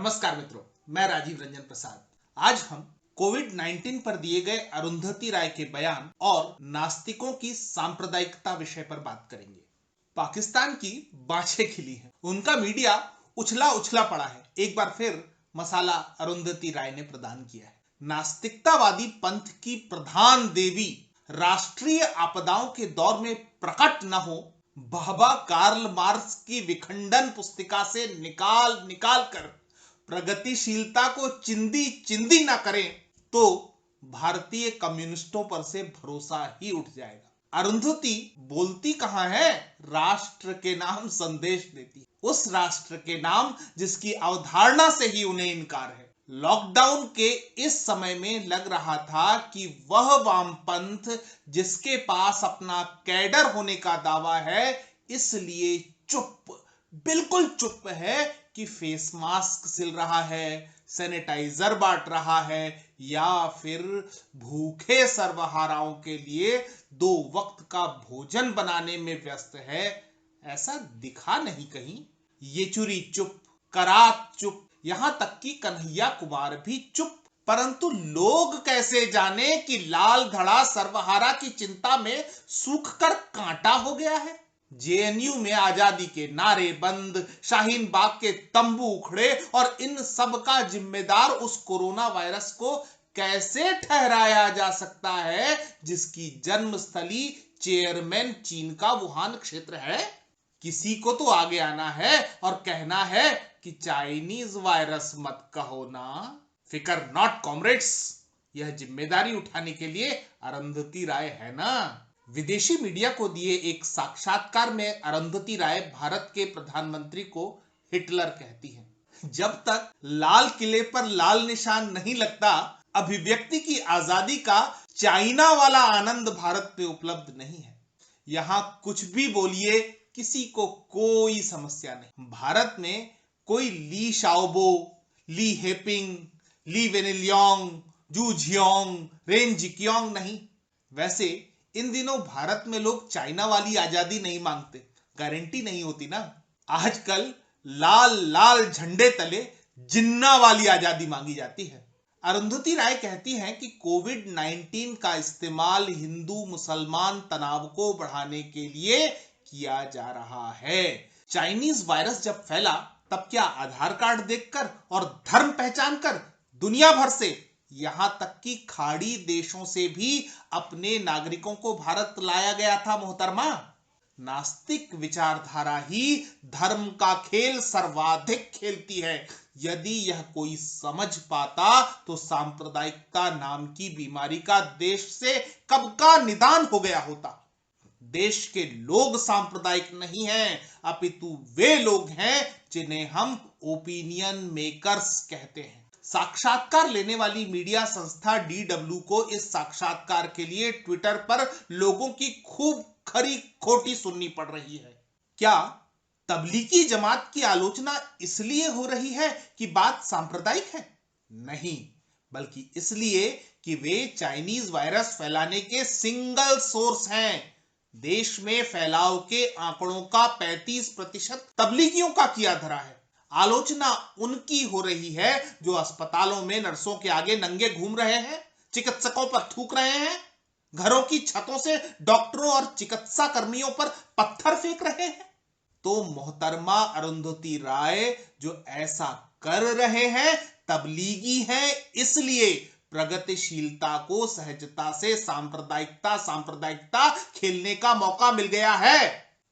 नमस्कार मित्रों, मैं राजीव रंजन प्रसाद। आज हम कोविड-19 पर दिए गए अरुंधति राय के बयान और नास्तिकों की सांप्रदायिकता विषय पर बात करेंगे। पाकिस्तान की बाछें खिली हैं, उनका मीडिया उछला उछला पड़ा है। एक बार फिर मसाला अरुंधति राय ने प्रदान किया है। नास्तिकतावादी पंथ की प्रधान देवी राष्ट्रीय आपदाओं के दौर में प्रकट न हो, बाबा कार्ल मार्क्स की विखंडन पुस्तिका से निकाल निकाल कर प्रगतिशीलता को चिंदी चिंदी ना करें तो भारतीय कम्युनिस्टों पर से भरोसा ही उठ जाएगा। अरुंधति बोलती कहां है, राष्ट्र के नाम संदेश देती, उस राष्ट्र के नाम जिसकी अवधारणा से ही उन्हें इनकार है। लॉकडाउन के इस समय में लग रहा था कि वह वामपंथ जिसके पास अपना कैडर होने का दावा है, इसलिए चुप, बिल्कुल चुप है कि फेस मास्क सिल रहा है, सैनिटाइजर बांट रहा है या फिर भूखे सर्वहाराओं के लिए 2 वक्त का भोजन बनाने में व्यस्त है, ऐसा दिखा नहीं कहीं। येचुरी चुप, करात चुप, यहां तक कि कन्हैया कुमार भी चुप। परंतु लोग कैसे जाने कि लाल धड़ा सर्वहारा की चिंता में सूख कर कांटा हो गया है। जेएनयू में आजादी के नारे बंद, शाहीन बाग के तंबू उखड़े और इन सब का जिम्मेदार उस कोरोना वायरस को कैसे ठहराया जा सकता है जिसकी जन्मस्थली चेयरमैन चीन का वुहान क्षेत्र है। किसी को तो आगे आना है और कहना है कि चाइनीज वायरस मत कहो ना। फिकर नॉट कॉमरेड्स, यह जिम्मेदारी उठाने के लिए अरुंधति राय है ना। विदेशी मीडिया को दिए एक साक्षात्कार में अरुंधति राय भारत के प्रधानमंत्री को हिटलर कहती हैं। जब तक लाल किले पर लाल निशान नहीं लगता, अभिव्यक्ति की आजादी का चाइना वाला आनंद भारत में उपलब्ध नहीं है। यहां कुछ भी बोलिए, किसी को कोई समस्या नहीं। भारत में कोई ली शाओबो, ली हेपिंग, ली वेनेलियोंग, जू झियोंग, रेन जिकियोंग नहीं। वैसे इन दिनों भारत में लोग चाइना वाली आजादी नहीं मांगते, गारंटी नहीं होती ना। आजकल लाल लाल झंडे तले जिन्ना वाली आजादी मांगी जाती है। अरुंधति राय कहती हैं कि कोविड-19 का इस्तेमाल हिंदू मुसलमान तनाव को बढ़ाने के लिए किया जा रहा है। चाइनीज वायरस जब फैला तब क्या आधार कार्ड देखकर और धर्म पहचान कर दुनिया भर से, यहां तक कि खाड़ी देशों से भी अपने नागरिकों को भारत लाया गया था मोहतरमा। नास्तिक विचारधारा ही धर्म का खेल सर्वाधिक खेलती है। यदि यह कोई समझ पाता तो सांप्रदायिकता नाम की बीमारी का देश से कब का निदान हो गया होता। देश के लोग सांप्रदायिक नहीं हैं, अपितु वे लोग हैं जिन्हें हम ओपिनियन मेकर्स कहते हैं। साक्षात्कार लेने वाली मीडिया संस्था DW को इस साक्षात्कार के लिए ट्विटर पर लोगों की खूब खरी खोटी सुननी पड़ रही है। क्या तबलीगी जमात की आलोचना इसलिए हो रही है कि बात सांप्रदायिक है? नहीं, बल्कि इसलिए कि वे चाइनीज वायरस फैलाने के सिंगल सोर्स हैं। देश में फैलाव के आंकड़ों का 35% तबलीगियों का किया धरा है। आलोचना उनकी हो रही है जो अस्पतालों में नर्सों के आगे नंगे घूम रहे हैं, चिकित्सकों पर थूक रहे हैं, घरों की छतों से डॉक्टरों और चिकित्सा कर्मियों पर पत्थर फेंक रहे हैं। तो मोहतरमा अरुंधति राय जो ऐसा कर रहे हैं तबलीगी हैं, इसलिए प्रगतिशीलता को सहजता से सांप्रदायिकता खेलने का मौका मिल गया है।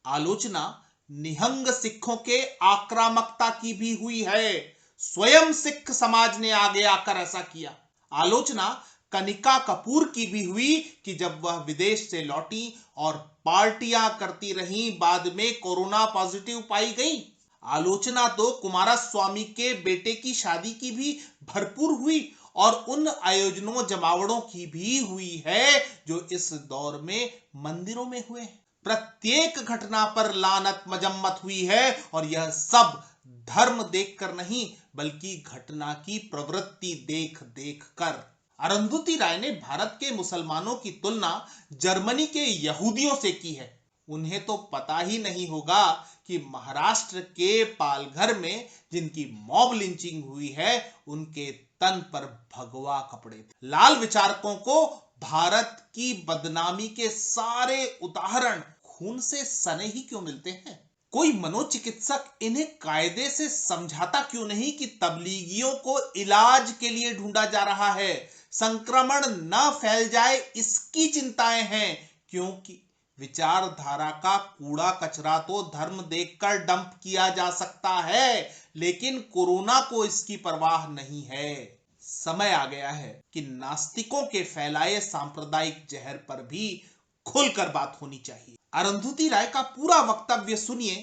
आलोचना निहंग सिखों के आक्रामकता की भी हुई है। स्वयं सिख समाज ने आगे आकर ऐसा किया। आलोचना कनिका कपूर की भी हुई कि जब वह विदेश से लौटी और पार्टियां करती रहीं, बाद में कोरोना पॉजिटिव पाई गई। आलोचना तो कुमारस्वामी के बेटे की शादी की भी भरपूर हुई और उन आयोजनों जमावड़ों की भी हुई है जो इस दौर में मंदिरों में हुए हैं। प्रत्येक घटना पर लानत मजम्मत हुई है और यह सब धर्म देखकर नहीं बल्कि घटना की प्रवृत्ति देख देख कर। अरुंधति राय ने भारत के मुसलमानों की तुलना जर्मनी के यहूदियों से की है। उन्हें तो पता ही नहीं होगा कि महाराष्ट्र के पालघर में जिनकी मॉब लिंचिंग हुई है उनके तन पर भगवा कपड़े थे। लाल विचारकों को भारत की बदनामी के सारे उदाहरण खून से सने ही क्यों मिलते हैं? कोई मनोचिकित्सक इन्हें कायदे से समझाता क्यों नहीं कि तबलीगियों को इलाज के लिए ढूंढा जा रहा है, संक्रमण न फैल जाए इसकी चिंताएं हैं, क्योंकि विचारधारा का कूड़ा कचरा तो धर्म देखकर डंप किया जा सकता है, लेकिन कोरोना को इसकी परवाह नहीं है। समय आ गया है कि नास्तिकों के फैलाए सांप्रदायिक जहर पर भी खुलकर बात होनी चाहिए। अरुंधति राय का पूरा वक्तव्य सुनिए,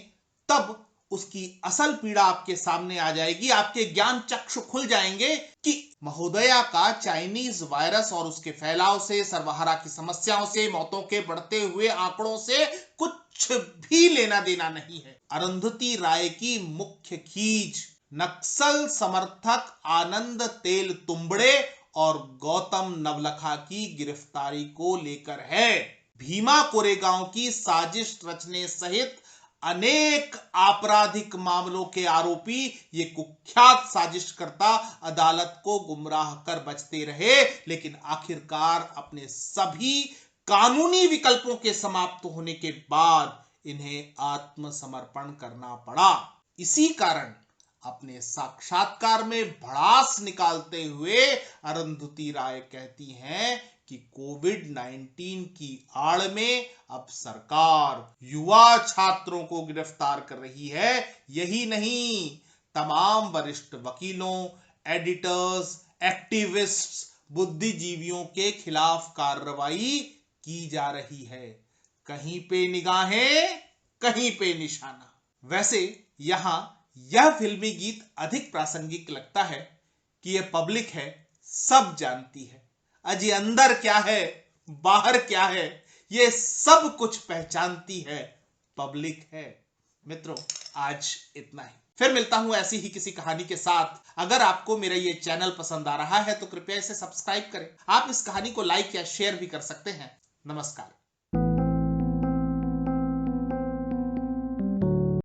तब उसकी असल पीड़ा आपके सामने आ जाएगी, आपके ज्ञान चक्षु खुल जाएंगे कि महोदया का चाइनीज वायरस और उसके फैलाव से, सर्वहारा की समस्याओं से, मौतों के बढ़ते हुए आंकड़ों से कुछ भी लेना देना नहीं है। अरुंधति राय की मुख्य खींच नक्सल समर्थक आनंद तेल तुम्बड़े और गौतम नवलखा की गिरफ्तारी को लेकर है। भीमा कोरेगांव की साजिश रचने सहित अनेक आपराधिक मामलों के आरोपी ये कुख्यात साजिशकर्ता अदालत को गुमराह कर बचते रहे, लेकिन आखिरकार अपने सभी कानूनी विकल्पों के समाप्त होने के बाद इन्हें आत्मसमर्पण करना पड़ा। इसी कारण अपने साक्षात्कार में भड़ास निकालते हुए अरुंधति राय कहती हैं कि कोविड-19 की आड़ में अब सरकार युवा छात्रों को गिरफ्तार कर रही है। यही नहीं, तमाम वरिष्ठ वकीलों, एडिटर्स, एक्टिविस्ट्स, बुद्धिजीवियों के खिलाफ कार्रवाई की जा रही है। कहीं पे निगाहें, कहीं पे निशाना। वैसे यहां यह फिल्मी गीत अधिक प्रासंगिक लगता है कि यह पब्लिक है, सब जानती है। अजी अंदर क्या है, बाहर क्या है, ये सब कुछ पहचानती है, पब्लिक है। मित्रों, आज इतना ही। फिर मिलता हूं ऐसी ही किसी कहानी के साथ। अगर आपको मेरा ये चैनल पसंद आ रहा है तो कृपया इसे सब्सक्राइब करें। आप इस कहानी को लाइक या शेयर भी कर सकते हैं। नमस्कार।